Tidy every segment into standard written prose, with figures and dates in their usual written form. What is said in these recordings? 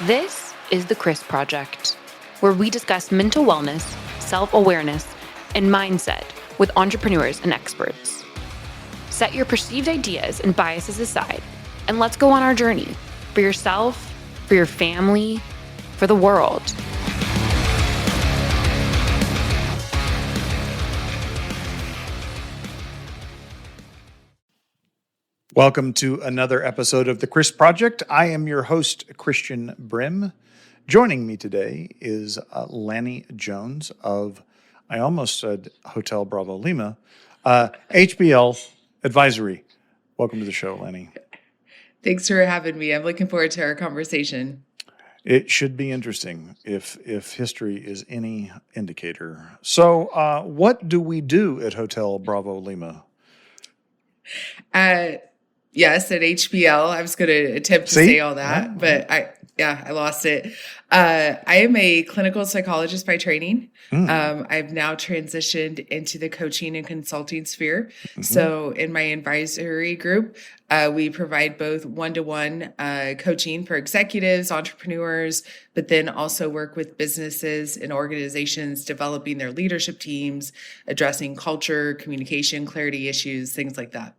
This is the Chris Project, where we discuss mental wellness, self-awareness, and mindset with entrepreneurs and experts. Set your perceived ideas and biases aside, and let's go on our journey for yourself, for your family, for the world. Welcome to another episode of The Chris Project. I am your host, Christian Brim. Joining me today is Lani Jones of, I almost said Hotel Bravo Lima, HBL Advisory. Welcome to the show, Lani. Thanks for having me. I'm looking forward to our conversation. It should be interesting if history is any indicator. So what do we do at Hotel Bravo Lima? Yes, at HBL. I was going to attempt to say all that, but I lost it. I am a clinical psychologist by training. I've now transitioned into the coaching and consulting sphere. So in my advisory group, we provide both one-to-one coaching for executives, entrepreneurs, but then also work with businesses and organizations developing their leadership teams, addressing culture, communication, clarity issues, things like that.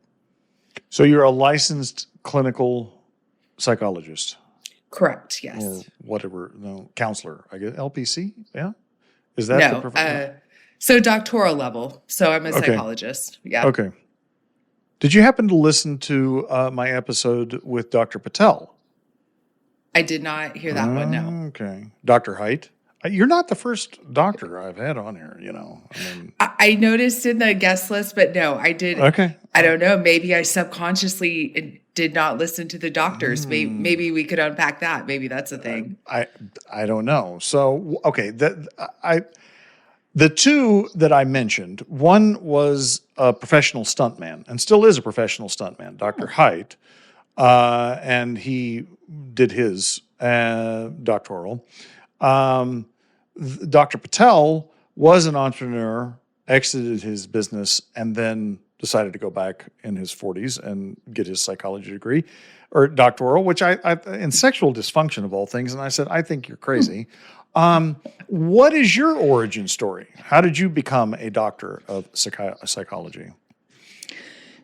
So you're a licensed clinical psychologist? Correct, yes. Or whatever, counselor, I guess, LPC, yeah? Is that the profession? So doctoral level. So I'm a psychologist, yeah. Okay. Did you happen to listen to my episode with Dr. Patel? I did not hear that one, no. Okay. Dr. Height? You're not the first doctor I've had on here, you know. I noticed in the guest list, but no, I did. Okay. I don't know. Maybe I subconsciously did not listen to the doctors. Maybe we could unpack that. Maybe that's a thing. I don't know. So, okay. The two that I mentioned, one was a professional stuntman and still is a professional stuntman, Dr. Height, and he did his doctoral. Dr. Patel was an entrepreneur, exited his business, and then decided to go back in his 40s and get his psychology degree or doctoral, which I in sexual dysfunction of all things. And I said, I think you're crazy. What is your origin story? How did you become a doctor of psychology?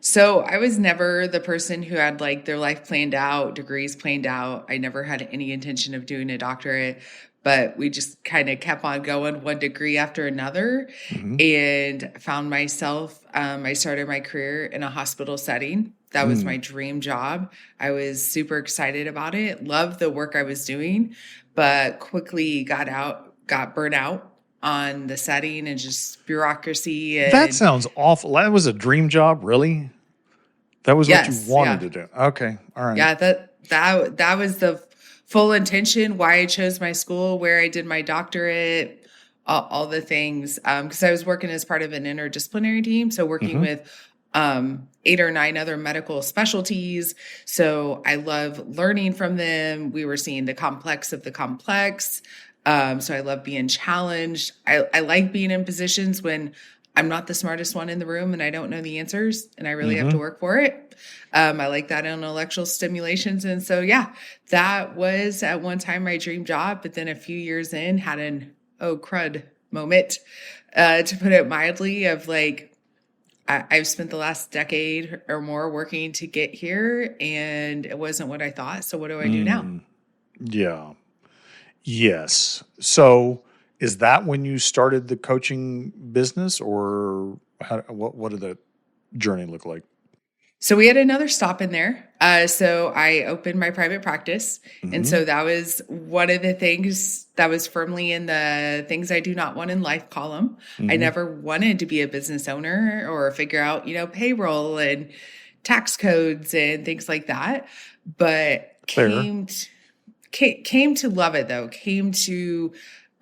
So I was never the person who had like their life planned out, degrees planned out. I never had any intention of doing a doctorate, but we just kind of kept on going one degree after another and found myself, I started my career in a hospital setting. That was my dream job. I was super excited about it, loved the work I was doing, but quickly got burnt out on the setting and just bureaucracy. And that sounds awful. That was a dream job, really? That was what you wanted to do. Okay. All right. Yeah, that was the full intention, why I chose my school, where I did my doctorate, all the things. Because I was working as part of an interdisciplinary team, so working with 8 or 9 other medical specialties. So I love learning from them. We were seeing the complex of the complex. So I love being challenged. I like being in positions when I'm not the smartest one in the room and I don't know the answers and I really have to work for it. I like that intellectual stimulations. And so, yeah, that was at one time my dream job. But then a few years in, had an, oh, crud moment, to put it mildly, of like, I've spent the last decade or more working to get here and it wasn't what I thought. So what do I do now? Yeah. Yes. So is that when you started the coaching business, or what did that journey look like? So we had another stop in there. So I opened my private practice. And so that was one of the things that was firmly in the things I do not want in life column. I never wanted to be a business owner or figure out, payroll and tax codes and things like that. But came to love it though, came to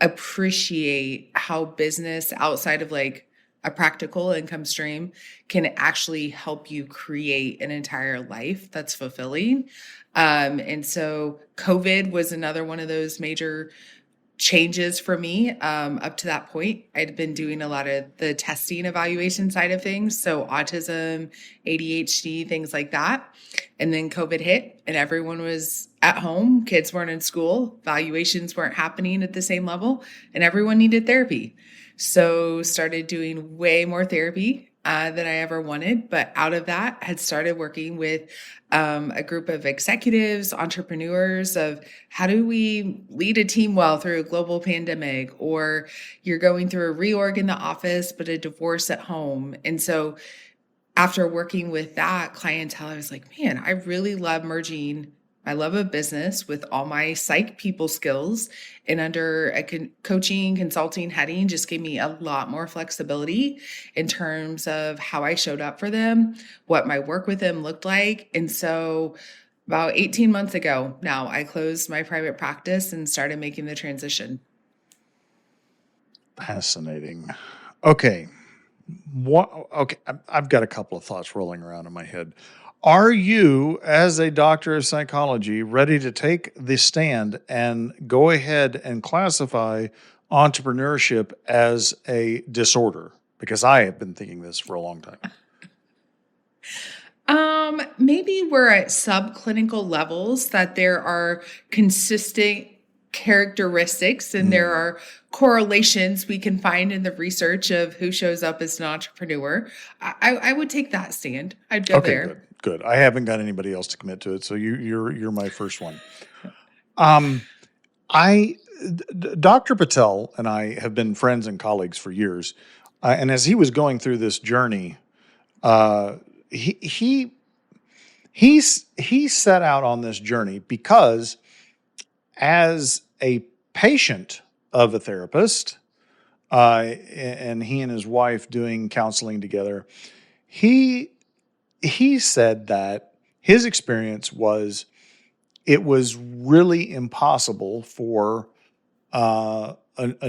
appreciate how business outside of like a practical income stream can actually help you create an entire life that's fulfilling. And so COVID was another one of those major changes for me. Up to that point, I'd been doing a lot of the testing evaluation side of things. So autism, ADHD, things like that. And then COVID hit and everyone was at home. Kids weren't in school. Evaluations weren't happening at the same level and everyone needed therapy. So started doing way more therapy than I ever wanted. But out of that, had started working with a group of executives, entrepreneurs of how do we lead a team well through a global pandemic, or you're going through a reorg in the office, but a divorce at home. And so after working with that clientele, I was like, man, I really love merging my love of business with all my psych people skills, and under a coaching consulting heading just gave me a lot more flexibility in terms of how I showed up for them, what my work with them looked like. And so about 18 months ago now, I closed my private practice and started making the transition. Fascinating. Okay. Okay, I've got a couple of thoughts rolling around in my head. Are you, as a doctor of psychology, ready to take the stand and go ahead and classify entrepreneurship as a disorder? Because I have been thinking this for a long time. Maybe we're at subclinical levels that there are consistent characteristics and there are correlations we can find in the research of who shows up as an entrepreneur. I would take that stand. I'd go there. Good. I haven't got anybody else to commit to it, so you're my first one. Dr. Patel and I have been friends and colleagues for years, and as he was going through this journey, he set out on this journey because as a patient of a therapist, and he and his wife doing counseling together, he said that his experience was it was really impossible for a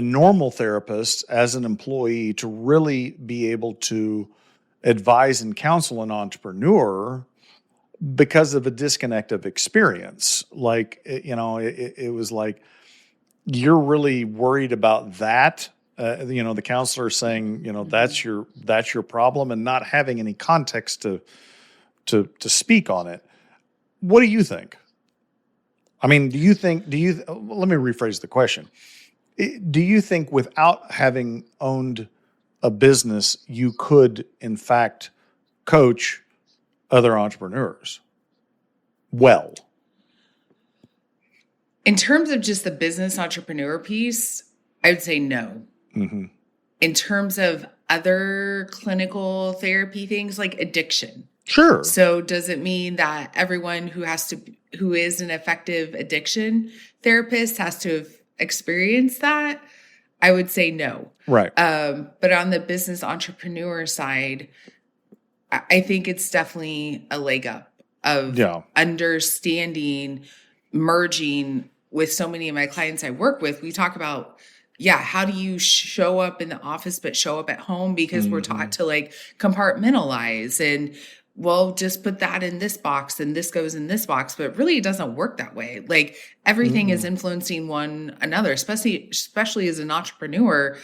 normal therapist as an employee to really be able to advise and counsel an entrepreneur because of a disconnect of experience. Like, it was like, you're really worried about that. The counselor saying, that's your problem, and not having any context to speak on it. What do you think? I mean, let me rephrase the question. Do you think without having owned a business, you could, in fact, coach other entrepreneurs well? In terms of just the business entrepreneur piece, I would say no. Mm-hmm. In terms of other clinical therapy things like addiction. Sure. So does it mean that everyone who is an effective addiction therapist has to have experienced that? I would say no. Right. But on the business entrepreneur side, I think it's definitely a leg up of understanding, merging with so many of my clients I work with. We talk about, how do you show up in the office but show up at home? Because we're taught to like compartmentalize and, well, just put that in this box and this goes in this box. But really it doesn't work that way. Like everything is influencing one another, especially as an entrepreneur.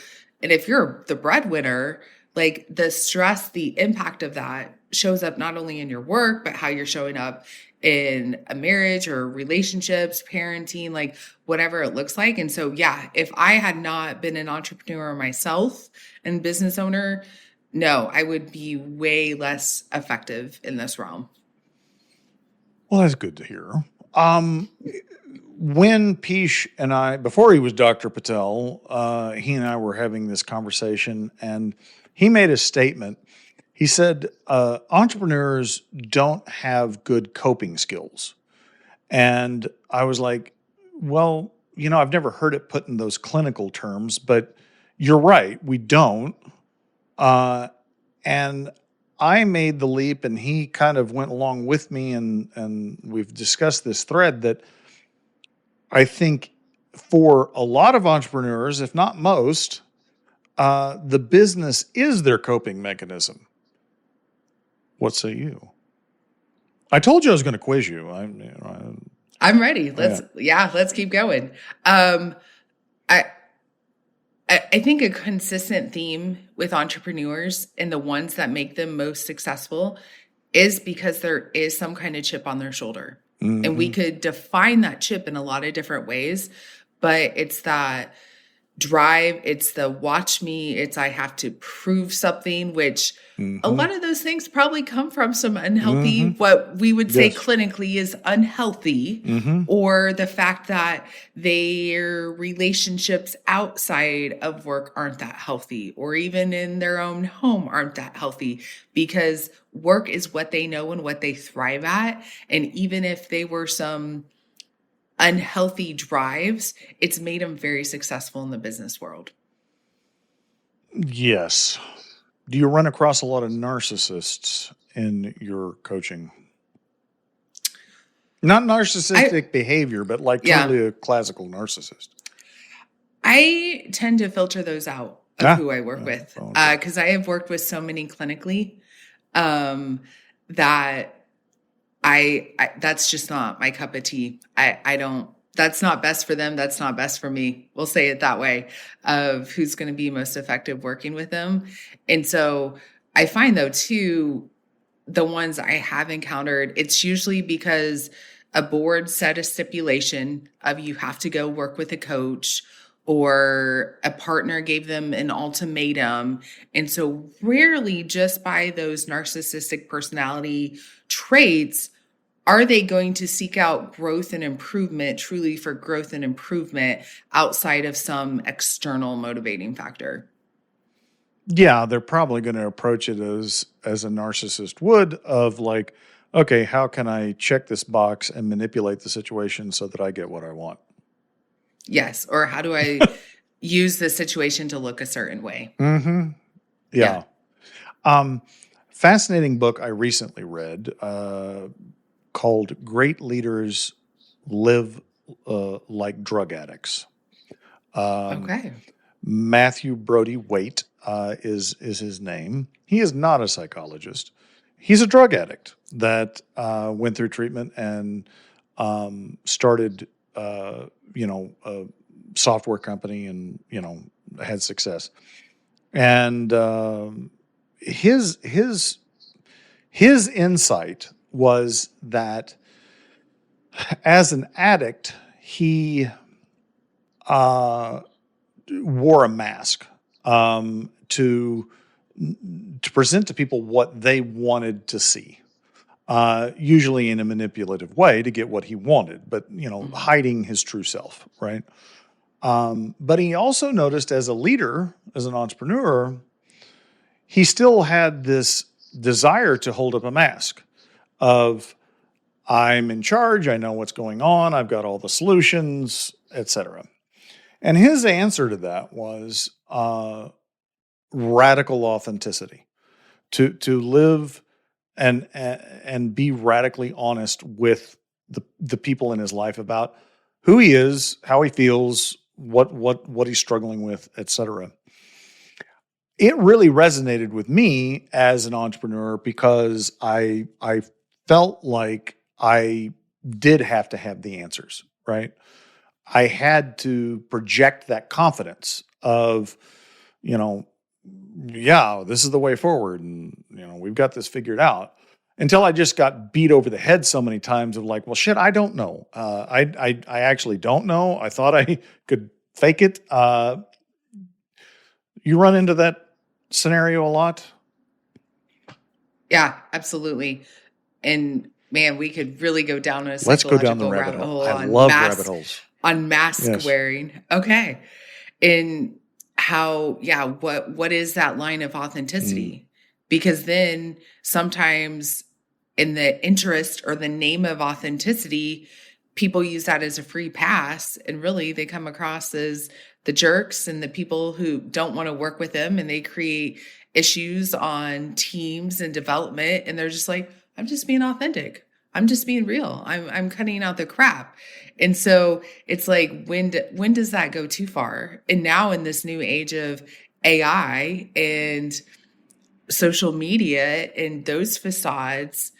And if you're the breadwinner, like the stress, the impact of that shows up not only in your work, but how you're showing up in a marriage or relationships, parenting, like whatever it looks like. And so, if I had not been an entrepreneur myself and business owner, no, I would be way less effective in this realm. Well, that's good to hear. When Peesh and I, before he was Dr. Patel, he and I were having this conversation, and he made a statement. He said, entrepreneurs don't have good coping skills. And I was like, well, I've never heard it put in those clinical terms, but you're right, we don't. And I made the leap, and he kind of went along with me, and we've discussed this thread that I think for a lot of entrepreneurs, if not most, the business is their coping mechanism. What say you? I told you I was going to quiz you. I'm ready. Let's keep going. I I think a consistent theme with entrepreneurs and the ones that make them most successful is because there is some kind of chip on their shoulder. And we Mm-hmm. could define that chip in a lot of different ways, but it's that drive, it's the watch me, it's I have to prove something, which a Mm-hmm. lot of those things probably come from some unhealthy, Mm-hmm. what we would say Yes. clinically is unhealthy, Mm-hmm. or the fact that their relationships outside of work aren't that healthy, or even in their own home aren't that healthy, because work is what they know and what they thrive at. And even if they were some unhealthy drives, it's made them very successful in the business world. Yes. Do you run across a lot of narcissists in your coaching? Not I, narcissistic behavior, but like yeah, truly a classical narcissist. I tend to filter those out of Ah, who I work with, okay. because I have worked with so many clinically, um, that I that's just not my cup of tea. I don't. That's not best for them. That's not best for me. We'll say it that way. Of who's going to be most effective working with them, and so I find though too, the ones I have encountered, it's usually because a board set a stipulation of you have to go work with a coach, or a partner gave them an ultimatum. And so rarely just by those narcissistic personality traits are they going to seek out growth and improvement, truly for growth and improvement outside of some external motivating factor. Yeah, they're probably going to approach it as a narcissist would, of like, okay, how can I check this box and manipulate the situation so that I get what I want? Yes. Or how do I use the situation to look a certain way? Mm-hmm. Yeah. Yeah. Um, Fascinating book I recently read called "Great Leaders Live Like Drug Addicts." Um, Okay. Matthew Brody Waite is his name. He is not a psychologist. He's a drug addict that went through treatment and started, a software company, and had success. And his his insight was that as an addict, he uh, wore a mask to present to people what they wanted to see, usually in a manipulative way to get what he wanted, but Mhm. hiding his true self, right? But he also noticed, as a leader, as an entrepreneur, he still had this desire to hold up a mask of, I'm in charge, I know what's going on, I've got all the solutions, etc. And his answer to that was radical authenticity, to live and be radically honest with the people in his life about who he is, how he feels, what he's struggling with, etc. It really resonated with me as an entrepreneur because I felt like I did have to have the answers, right? I had to project that confidence of, you know, yeah, this is the way forward, and we've got this figured out. Until I just got beat over the head so many times of like, well, shit, I don't know. I actually don't know. I thought I could fake it. You run into that scenario a lot. Yeah, absolutely. And man, we could really go down a Let's go down the psychological rabbit rabbit hole. hole I love rabbit holes. on mask Yes. wearing. Okay. And how, yeah, what is that line of authenticity? Because then sometimes in the interest or the name of authenticity, people use that as a free pass, and really they come across as the jerks and the people who don't want to work with them, and they create issues on teams and development, and they're just like, I'm just being authentic. I'm just being real. I'm cutting out the crap. And so it's like, when does that go too far? And now in this new age of AI and social media and those facades,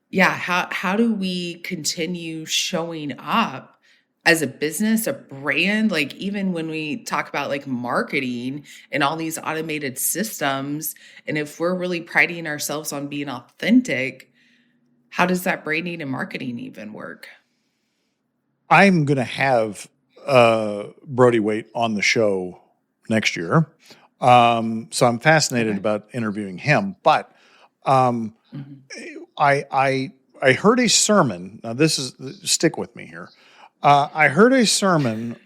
yeah, how do we continue showing up as a business, a brand, like even when we talk about like marketing and all these automated systems, and if we're really priding ourselves on being authentic, how does that branding and marketing even work? I'm going to have Brody Waite on the show next year. So I'm fascinated Okay. about interviewing him. But um, Mhm. I heard a sermon. Now this is stick with me here. I heard a sermon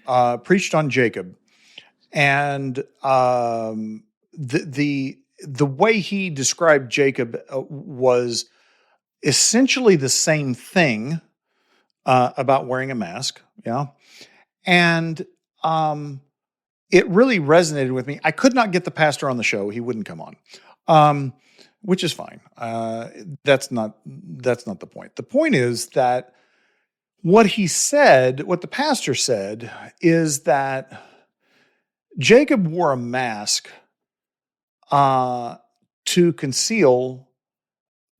preached on Jacob, and the way he described Jacob was essentially the same thing about wearing a mask. Yeah, and it really resonated with me. I could not get the pastor on the show; he wouldn't come on, um, which is fine. That's not the point. The point is that what he said, what the pastor said, is that Jacob wore a mask uh, to conceal,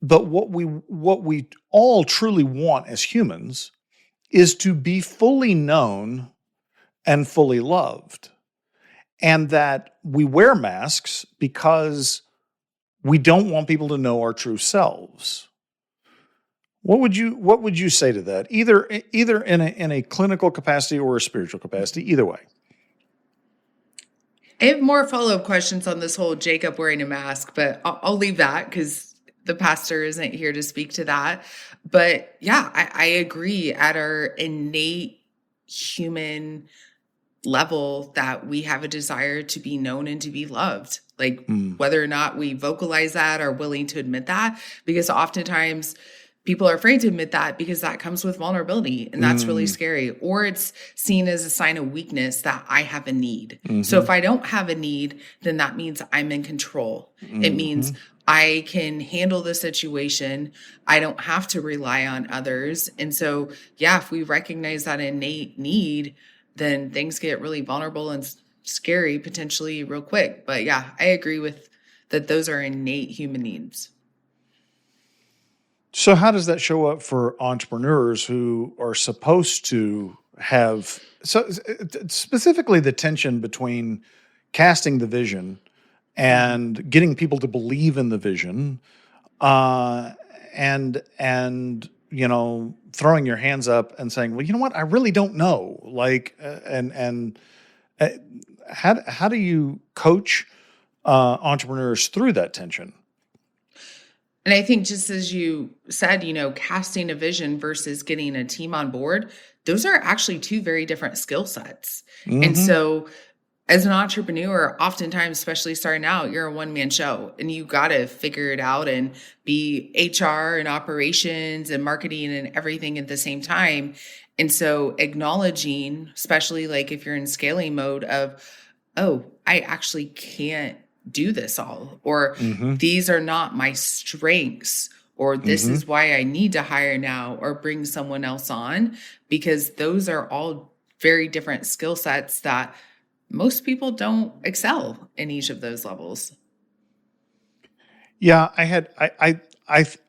but what we all truly want as humans is to be fully known and fully loved. And that we wear masks because we don't want people to know our true selves. What would you say to that? Either in a clinical capacity or a spiritual capacity, either way. I have more follow-up questions on this whole Jacob wearing a mask, but I'll leave that because the pastor isn't here to speak to that. But yeah, I agree at our innate human level that we have a desire to be known and to be loved. Like Mm, whether or not we vocalize that or willing to admit that, because oftentimes people are afraid to admit that because that comes with vulnerability and that's really mm, scary. Or it's seen as a sign of weakness that I have a need. So mm-hmm, if I don't have a need, then that means I'm in control. It means mm-hmm. I can handle the situation. I don't have to rely on others. And so, yeah, if we recognize that innate need, then things get really vulnerable and scary potentially real quick. But yeah, I agree with that. Those are innate human needs. So how does that show up for entrepreneurs who are supposed to have specifically the tension between casting the vision Mhm. and getting people to believe in the vision, uh, and throwing your hands up and saying, well, you know what, I really don't know, and uh, how do you coach entrepreneurs through that tension? And I think just as you said, casting a vision versus getting a team on board, those are actually two very different skill sets. And Mm-hmm. so as an entrepreneur, oftentimes, especially starting out, you're a one-man show and you got to figure it out and be HR and operations and marketing and everything at the same time. And so acknowledging, especially like if you're in scaling mode of, oh, I actually can't do this all, or Mm-hmm. these are not my strengths, or this Mm-hmm. is why I need to hire now or bring someone else on, because those are all very different skill sets that most people don't excel in each of those levels. Yeah,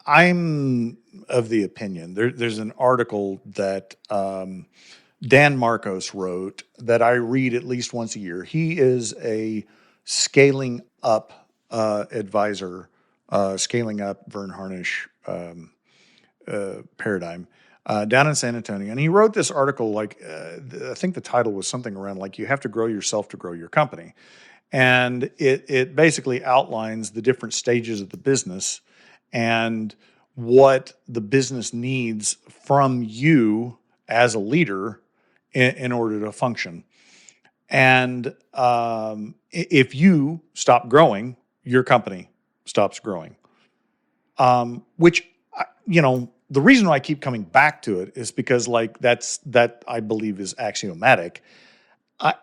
I'm of the opinion there's an article that Dan Marcos wrote that I read at least once a year. He is a scaling up advisor, scaling up Vern Harnish paradigm down in San Antonio, and he wrote this article like I think the title was something around like you have to grow yourself to grow your company. And it basically outlines the different stages of the business and what the business needs from you as a leader in order to function. And if you stop growing, your company stops growing. Which the reason why I keep coming back to it is because like that I believe is axiomatic. I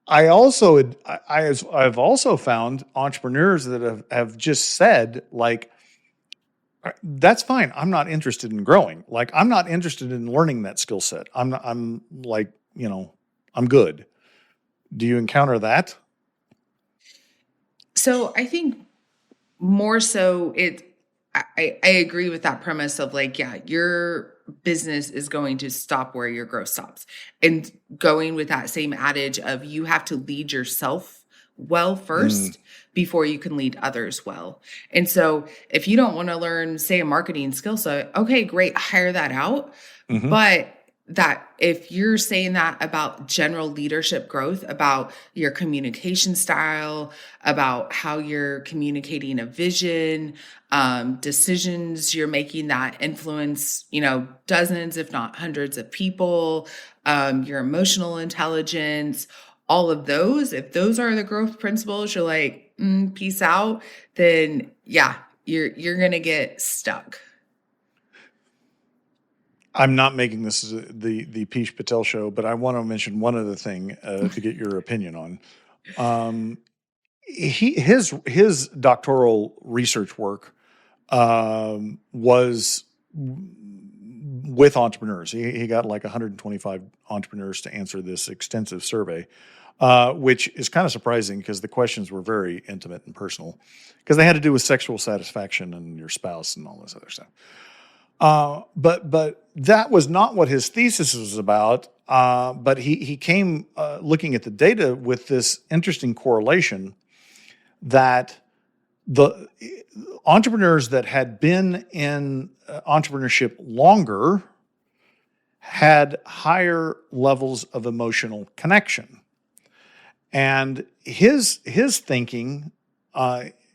I also I've also found entrepreneurs that have just said like that's fine. I'm not interested in growing. Like I'm not interested in learning that skill set. I'm like, I'm good. Do you encounter that? So I think more so I agree with that premise of like, yeah, your business is going to stop where your growth stops. And going with that same adage of you have to lead yourself well first before you can lead others well. And so if you don't want to learn, say, a marketing skill set, okay, great, hire that out. But that if you're saying that about general leadership growth, about your communication style, about how you're communicating a vision, decisions you're making that influence, dozens, if not hundreds of people, your emotional intelligence, all of those, if those are the growth principles, you're like, peace out, then yeah, you're going to get stuck. I'm not making this the Peesh Patel show, but I want to mention one other thing to get your opinion on. His doctoral research work was with entrepreneurs. He got like 125 entrepreneurs to answer this extensive survey, which is kind of surprising because the questions were very intimate and personal, because they had to do with sexual satisfaction and your spouse and all this other stuff. But that was not what his thesis was about. But he came looking at the data with this interesting correlation that the entrepreneurs that had been in entrepreneurship longer had higher levels of emotional connection. And his thinking,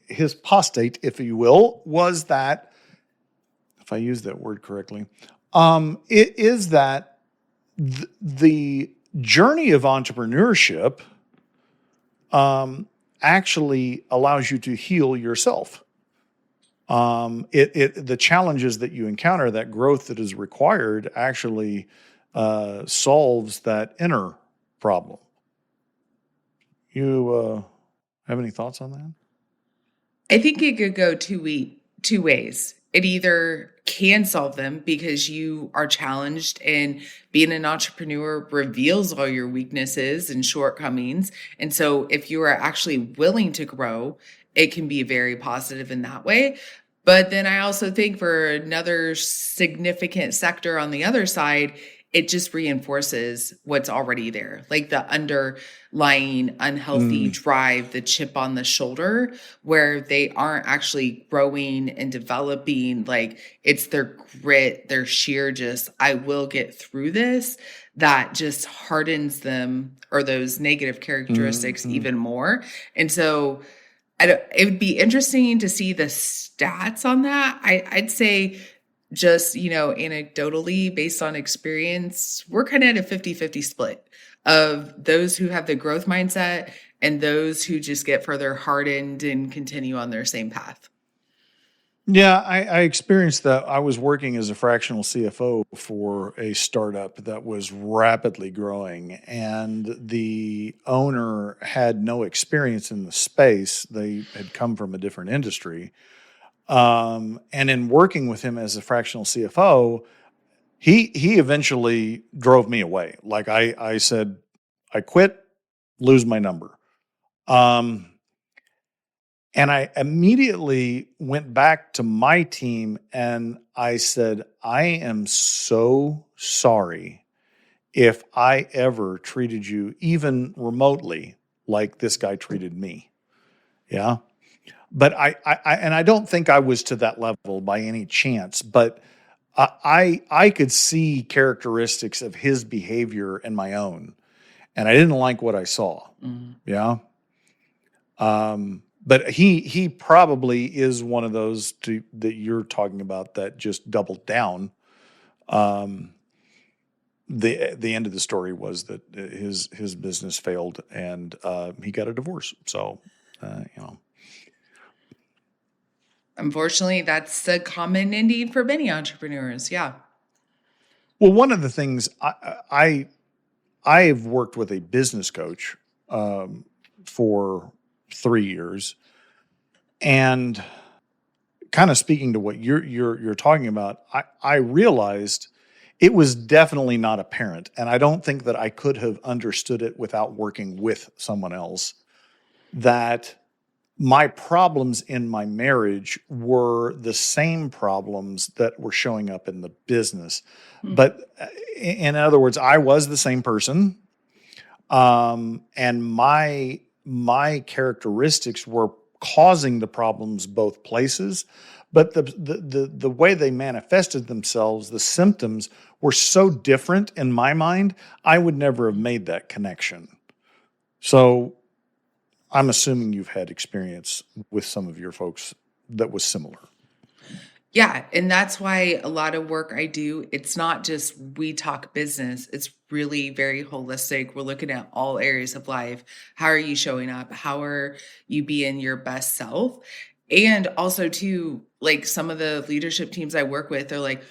his postate, if you will, was that, if I use that word correctly, it is that the journey of entrepreneurship actually allows you to heal yourself. The challenges that you encounter, that growth that is required, actually solves that inner problem. You have any thoughts on that? I think it could go two ways. It either can solve them because you are challenged, and being an entrepreneur reveals all your weaknesses and shortcomings. And so if you are actually willing to grow, it can be very positive in that way. But then I also think for another significant sector on the other side, it just reinforces what's already there, like the underlying unhealthy drive, the chip on the shoulder, where they aren't actually growing and developing. Like, it's their grit, their sheer just, I will get through this, that just hardens them, or those negative characteristics even more. And so it would be interesting to see the stats on that. I'd say, just, anecdotally, based on experience, we're kind of at a 50-50 split of those who have the growth mindset and those who just get further hardened and continue on their same path. Yeah, I experienced that. I was working as a fractional CFO for a startup that was rapidly growing, and the owner had no experience in the space. They had come from a different industry. And in working with him as a fractional CFO, he eventually drove me away. Like I said, I quit, lose my number. And I immediately went back to my team and I said, I am so sorry if I ever treated you even remotely like this guy treated me. Yeah. But I don't think I was to that level by any chance, but I could see characteristics of his behavior and my own, and I didn't like what I saw. Yeah. But he probably is one of those that you're talking about that just doubled down. The end of the story was that his business failed and he got a divorce. So, Unfortunately, that's a common ending for many entrepreneurs. Yeah. Well, one of the things I've worked with a business coach for 3 years, and kind of speaking to what you're talking about, I realized it was definitely not apparent, and I don't think that I could have understood it without working with someone else, that my problems in my marriage were the same problems that were showing up in the business. But in other words, I was the same person. And my characteristics were causing the problems both places, but the way they manifested themselves, the symptoms were so different in my mind, I would never have made that connection. So I'm assuming you've had experience with some of your folks that was similar. Yeah, and that's why a lot of work I do, it's not just we talk business. It's really very holistic. We're looking at all areas of life. How are you showing up? How are you being your best self? And also too, like some of the leadership teams I work with, they're like,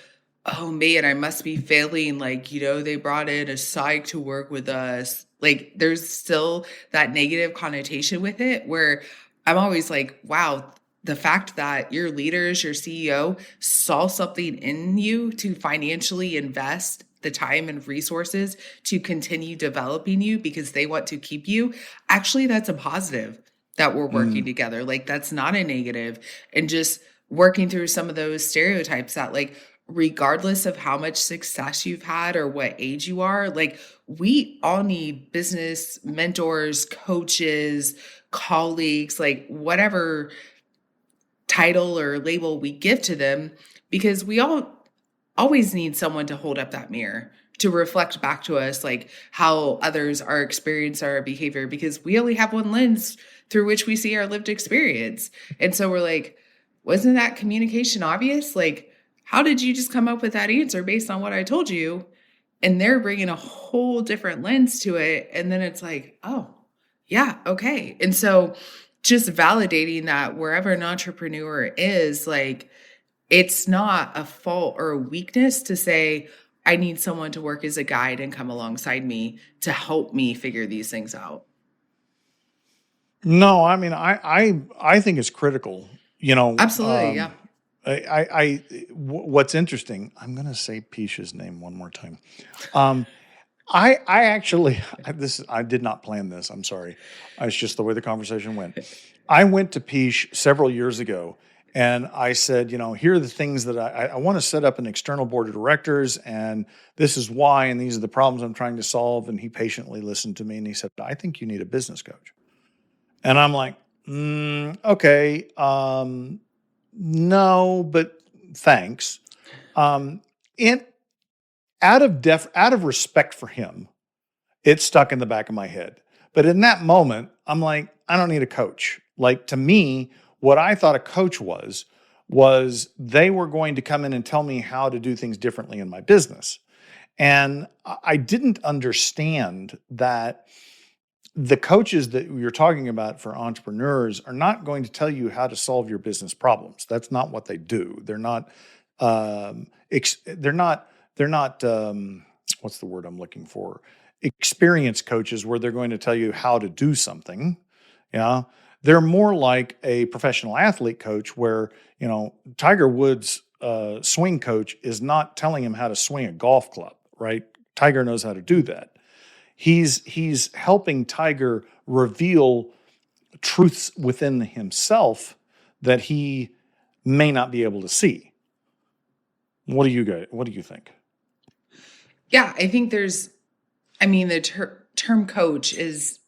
oh man, I must be failing. Like, they brought in a psych to work with us. Like there's still that negative connotation with it where I'm always like, wow, the fact that your leaders, your CEO saw something in you to financially invest the time and resources to continue developing you because they want to keep you. Actually, that's a positive that we're working together. Like that's not a negative. And just working through some of those stereotypes that like, regardless of how much success you've had or what age you are, like we all need business mentors, coaches, colleagues, like whatever title or label we give to them, because we all always need someone to hold up that mirror to reflect back to us like how others are experiencing our behavior, because we only have one lens through which we see our lived experience. And so we're like, wasn't that communication obvious? Like, how did you just come up with that answer based on what I told you? And they're bringing a whole different lens to it. And then it's like, oh, yeah, okay. And so just validating that wherever an entrepreneur is, like, it's not a fault or a weakness to say, I need someone to work as a guide and come alongside me to help me figure these things out. No, I mean, I think it's critical, Absolutely. Yeah. What's interesting, I'm going to say Peach's name one more time. I actually, I did not plan this. I'm sorry. It's just the way the conversation went. I went to Peach several years ago and I said, here are the things that I want to set up an external board of directors, and this is why, and these are the problems I'm trying to solve. And he patiently listened to me and he said, I think you need a business coach. And I'm like, okay. No, but thanks. Out of respect for him, it stuck in the back of my head. But in that moment, I'm like, I don't need a coach. Like, to me, what I thought a coach was they were going to come in and tell me how to do things differently in my business. And I didn't understand that the coaches that you're talking about for entrepreneurs are not going to tell you how to solve your business problems. That's not what they do. They're not, what's the word I'm looking for? Experience coaches, where they're going to tell you how to do something. Yeah. They're more like a professional athlete coach where, Tiger Woods' swing coach is not telling him how to swing a golf club, right? Tiger knows how to do that. He's helping Tiger reveal truths within himself that he may not be able to see. What do you think? Yeah, I think the term coach is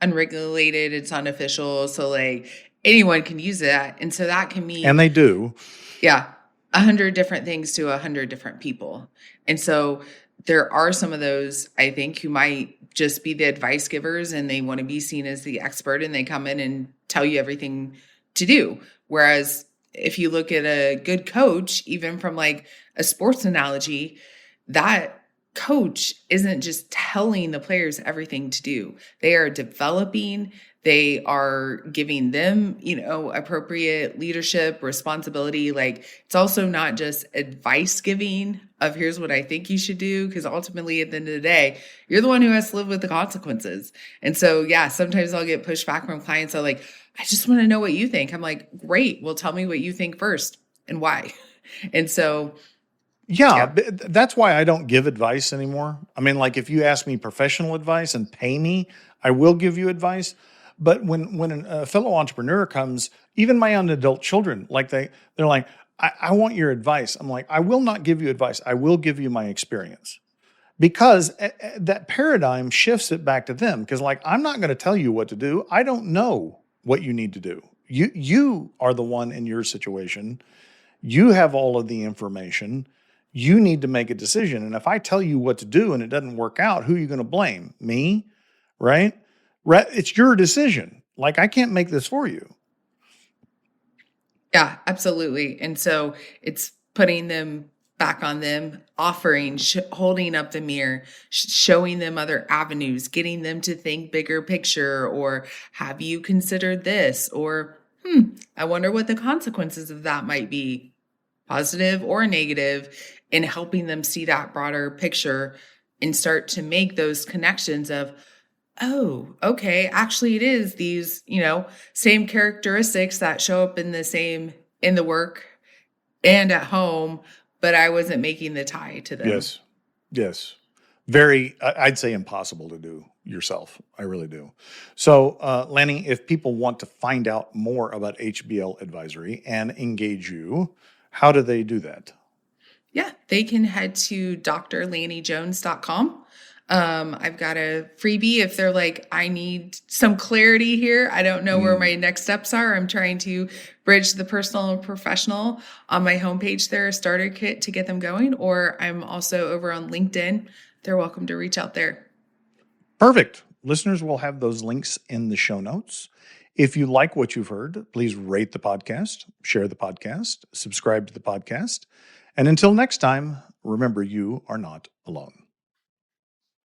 unregulated, it's unofficial, so like anyone can use that. And so that can mean, and they do. Yeah, 100 different things to 100 different people. And so there are some of those, I think, who might just be the advice givers and they want to be seen as the expert and they come in and tell you everything to do. Whereas if you look at a good coach, even from like a sports analogy, that coach isn't just telling the players everything to do. They are developing, they are giving them, appropriate leadership, responsibility. Like, it's also not just advice giving of here's what I think you should do, because ultimately at the end of the day, you're the one who has to live with the consequences. And so, yeah, sometimes I'll get pushback from clients that are like, I just want to know what you think. I'm like, great. Well, tell me what you think first and why. And so, yeah, that's why I don't give advice anymore. I mean, like, if you ask me professional advice and pay me, I will give you advice. But when a fellow entrepreneur comes, even my own adult children, like they're like, I want your advice. I'm like, I will not give you advice. I will give you my experience. Because that paradigm shifts it back to them. Because like, I'm not going to tell you what to do. I don't know what you need to do. You are the one in your situation. You have all of the information. You need to make a decision. And if I tell you what to do and it doesn't work out, who are you going to blame? Me, right? It's your decision. Like, I can't make this for you. Yeah, absolutely. And so it's putting them back on them, offering, holding up the mirror, showing them other avenues, getting them to think bigger picture, or have you considered this? Or, I wonder what the consequences of that might be, positive or negative, and helping them see that broader picture and start to make those connections of, oh, okay, actually it is these, same characteristics that show up in the work and at home, but I wasn't making the tie to them. Yes. Very, I'd say impossible to do yourself. I really do. So, Lani, if people want to find out more about HBL Advisory and engage you, how do they do that? Yeah, they can head to drlanijones.com. I've got a freebie if they're like, I need some clarity here. I don't know where my next steps are. I'm trying to bridge the personal and professional. On my homepage there, a starter kit to get them going, or I'm also over on LinkedIn. They're welcome to reach out there. Perfect. Listeners will have those links in the show notes. If you like what you've heard, please rate the podcast, share the podcast, subscribe to the podcast. And until next time, remember, you are not alone.